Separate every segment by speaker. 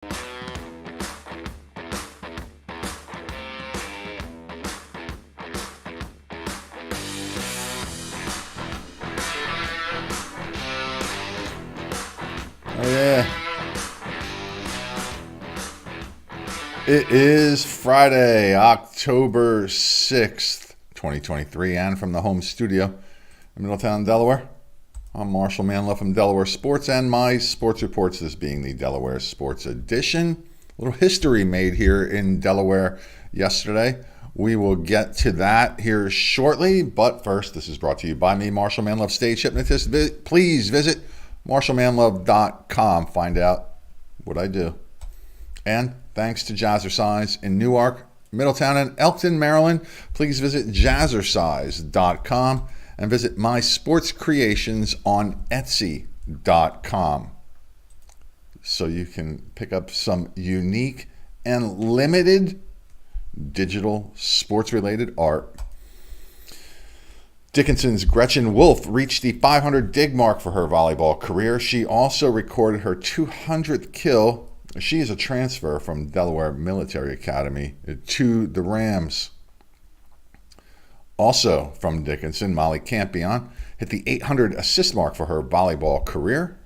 Speaker 1: Oh, yeah. It is Friday, October 6th, 2023, and from the home studio in Middletown, Delaware, I'm Marshal Manlove from Delaware Sports and my sports reports, this being the Delaware Sports edition. A little history made here in Delaware yesterday. We will get to that here shortly, but first, this is brought to you by me, Marshal Manlove, stage hypnotist. Please visit MarshalManlove.com. Find out what I do. And thanks to Jazzercise in Newark, Middletown, and Elkton, Maryland. Please visit Jazzercise.com and visit my sports creations on Etsy.com so you can pick up some unique and limited digital sports-related art. Dickinson's Gretchen Wolf reached the 500 dig mark for her volleyball career. She also recorded her 200th kill. She is a transfer from Delaware Military Academy to the Rams. Also from Dickinson, Molly Campion hit the 800 assist mark for her volleyball career.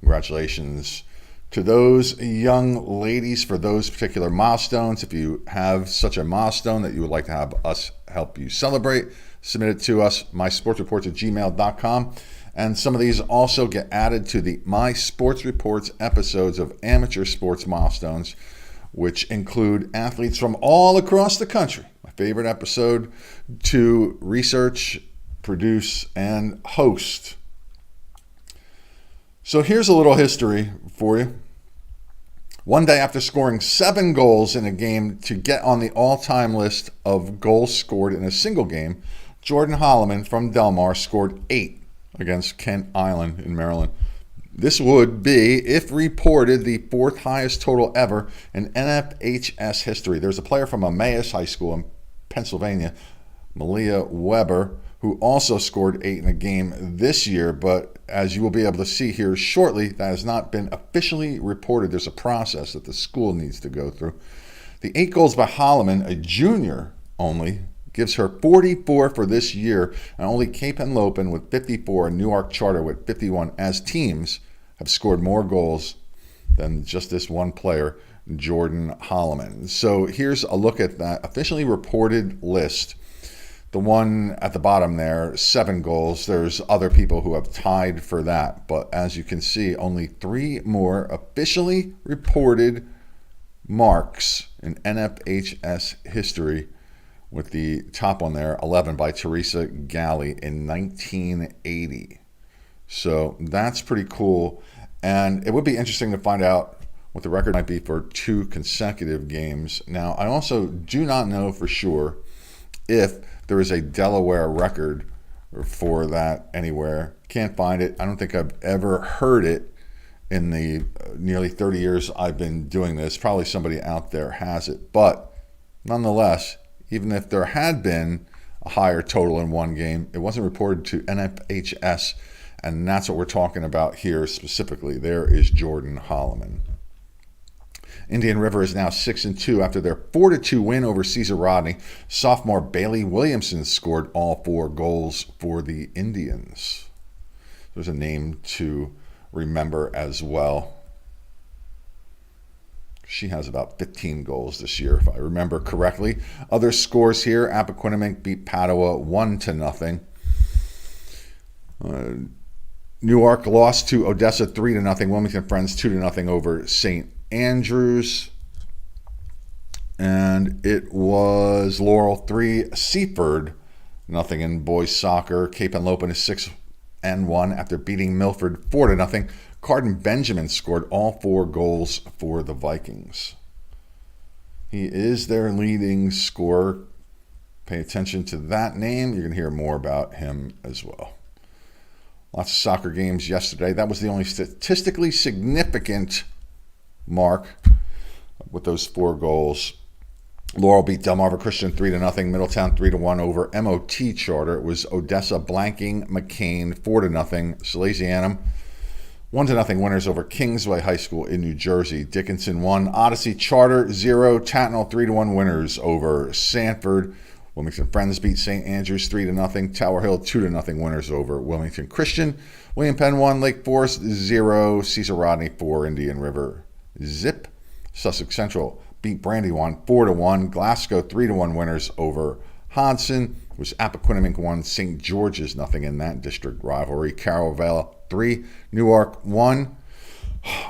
Speaker 1: Congratulations to those young ladies for those particular milestones. If you have such a milestone that you would like to have us help you celebrate, submit it to us, mysportsreports@gmail.com. And some of these also get added to the My Sports Reports episodes of Amateur Sports Milestones, which include athletes from all across the country. My favorite episode to research, produce, and host. So here's a little history for you. One day after scoring 7 goals in a game to get on the all-time list of goals scored in a single game, Jordan Holloman from Delmar scored 8 against Kent Island in Maryland. This would be, if reported, the 4th highest total ever in NFHS history. There's a player from Emmaus High School in Pennsylvania, Malia Weber, who also scored 8 in a game this year, but as you will be able to see here shortly, that has not been officially reported. There's a process that the school needs to go through. The 8 goals by Holloman, a junior only, gives her 44 for this year, and only Cape Henlopen with 54 and Newark Charter with 51 as teams have scored more goals than just this one player, Jordan Holloman. So here's a look at that officially reported list. The one at the bottom there, 7 goals. There's other people who have tied for that, but as you can see, only 3 more officially reported marks in NFHS history, with the top one there, 11 by Teresa Galley in 1980. So that's pretty cool. And it would be interesting to find out what the record might be for 2 consecutive games. Now, I also do not know for sure if there is a Delaware record for that anywhere. Can't find it. I don't think I've ever heard it in the nearly 30 years I've been doing this. Probably somebody out there has it. But nonetheless, even if there had been a higher total in one game, it wasn't reported to NFHS, and that's what we're talking about here specifically. There is Jordan Holloman. Indian River is now 6-2 after their 4-2 win over Cesar Rodney. Sophomore Bailey Williamson scored all 4 goals for the Indians. There's a name to remember as well. She has about 15 goals this year, if I remember correctly. Other scores here: Appoquinimink beat Padua 1-0. Newark lost to Odessa 3-0. Wilmington Friends 2-0 over St. Andrews. And it was Laurel 3, Seaford 0 in boys soccer. Cape Henlopen is 6-1 after beating Milford 4-0. Carden Benjamin scored all 4 goals for the Vikings. He is their leading scorer. Pay attention to that name. You're going to hear more about him as well. Lots of soccer games yesterday. That was the only statistically significant mark with those 4 goals. Laurel beat Delmarva Christian 3-0. Middletown 3-1 over MOT Charter. It was Odessa blanking McCain 4-0. Salesianum 1-0 winners over Kingsway High School in New Jersey. Dickinson 1, Odyssey Charter 0. Tatnall 3-1 winners over Sanford. Wilmington Friends beat St. Andrews 3-0. Tower Hill 2-0 winners over Wilmington Christian. William Penn 1, Lake Forest 0. Cesar Rodney 4, Indian River zip. Sussex Central beat Brandywine 4-1. Glasgow 3-1 winners over Hodson. It was Appoquinimink 1, St. George's 0 in that district rivalry. Carrollville 3, Newark 1.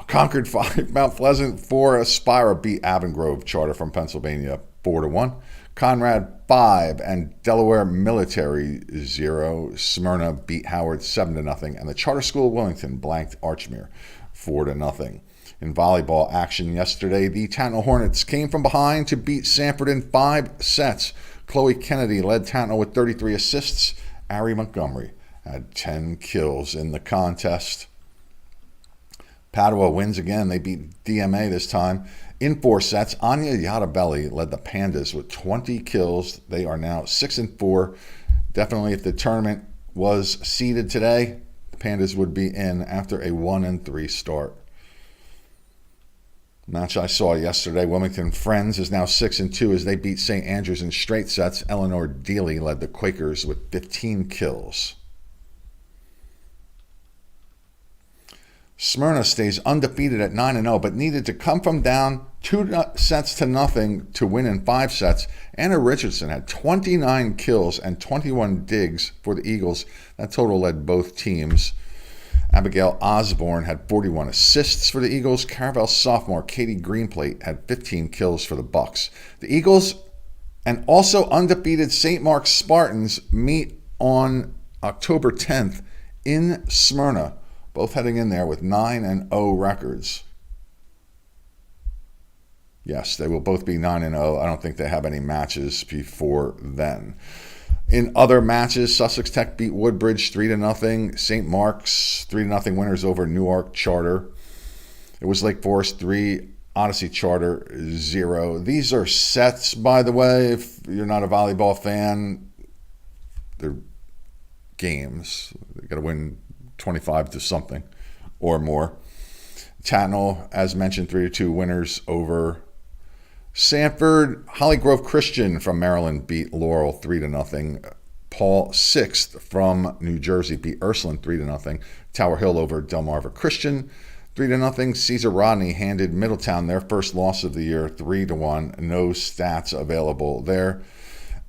Speaker 1: Concord 5, Mount Pleasant 4. Aspira beat Avongrove Charter from Pennsylvania 4-1. Conrad 5 and Delaware Military 0. Smyrna beat Howard 7-0. And the Charter School of Wellington blanked Archmere 4-0. In volleyball action yesterday, the Tatnall Hornets came from behind to beat Sanford in 5 sets. Chloe Kennedy led Tatnall with 33 assists. Ari Montgomery had 10 kills in the contest. Padua wins again. They beat DMA this time in 4 sets. Anya Yadabelli led the Pandas with 20 kills. They are now 6-4. Definitely, if the tournament was seeded today, the Pandas would be in after a 1-3 start. Match I saw yesterday, Wilmington Friends is now 6-2 as they beat St. Andrews in straight sets. Eleanor Dealey led the Quakers with 15 kills. Smyrna stays undefeated at 9-0, but needed to come from down 2-0 to win in 5 sets. Anna Richardson had 29 kills and 21 digs for the Eagles. That total led both teams. Abigail Osborne had 41 assists for the Eagles. Caravel sophomore Katie Greenplate had 15 kills for the Bucks. The Eagles and also undefeated St. Mark's Spartans meet on October 10th in Smyrna, both heading in there with 9-0 records. Yes, they will both be 9-0. I don't think they have any matches before then. In other matches, Sussex Tech beat Woodbridge 3-0. St. Mark's 3-0 winners over Newark Charter. It was Lake Forest 3, Odyssey Charter 0. These are sets, by the way. If you're not a volleyball fan, they're games. They got to win 25 to something or more. Tatnall, as mentioned, 3-2 winners over Sanford. Holly Grove Christian from Maryland beat Laurel 3-0. Paul 6th from New Jersey beat Ursuline 3-0. Tower Hill over Delmarva Christian 3-0. Cesar Rodney handed Middletown their first loss of the year 3-1. No stats available there.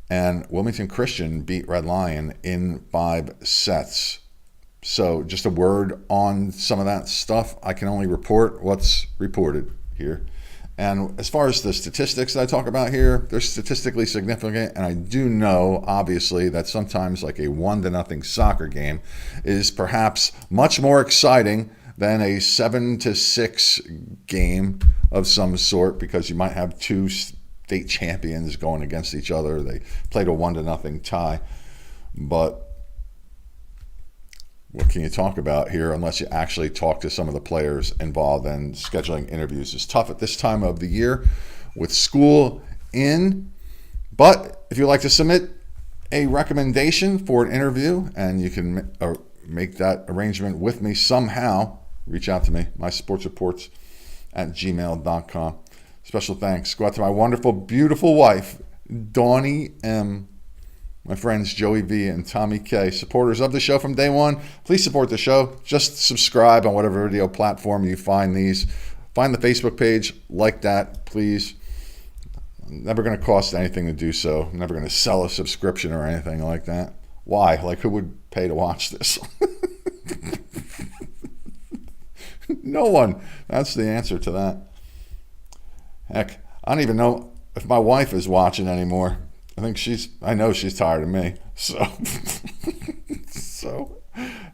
Speaker 1: And Wilmington Christian beat Red Lion in 5 sets. So just a word on some of that stuff. I can only report what's reported here. And as far as the statistics that I talk about here, they're statistically significant. And I do know, obviously, that sometimes like a 1-0 soccer game is perhaps much more exciting than a 7-6 game of some sort, because you might have 2 state champions going against each other. They played a 1-0 tie. But what can you talk about here unless you actually talk to some of the players involved? And scheduling interviews is tough at this time of the year with school in. But if you'd like to submit a recommendation for an interview and you can make that arrangement with me somehow, reach out to me, mysportsreports@gmail.com. Special thanks go out to my wonderful, beautiful wife, Dawnie M., my friends Joey V and Tommy K, supporters of the show from day one. Please support the show. Just subscribe on whatever video platform you find these. Find the Facebook page, like that, please. Never going to cost anything to do so. I'm never going to sell a subscription or anything like that. Why? Like, who would pay to watch this? No one. That's the answer to that. Heck, I don't even know if my wife is watching anymore. I know she's tired of me. So,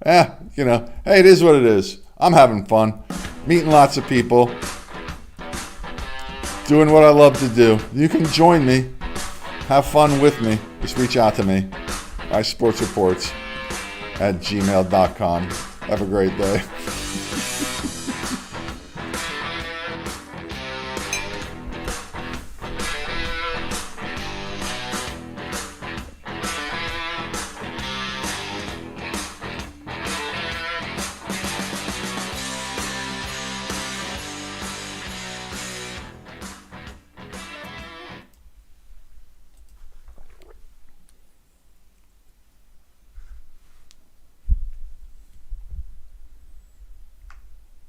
Speaker 1: hey, it is what it is. I'm having fun, meeting lots of people, doing what I love to do. You can join me, have fun with me. Just reach out to me, mysportsreports@gmail.com. Have a great day.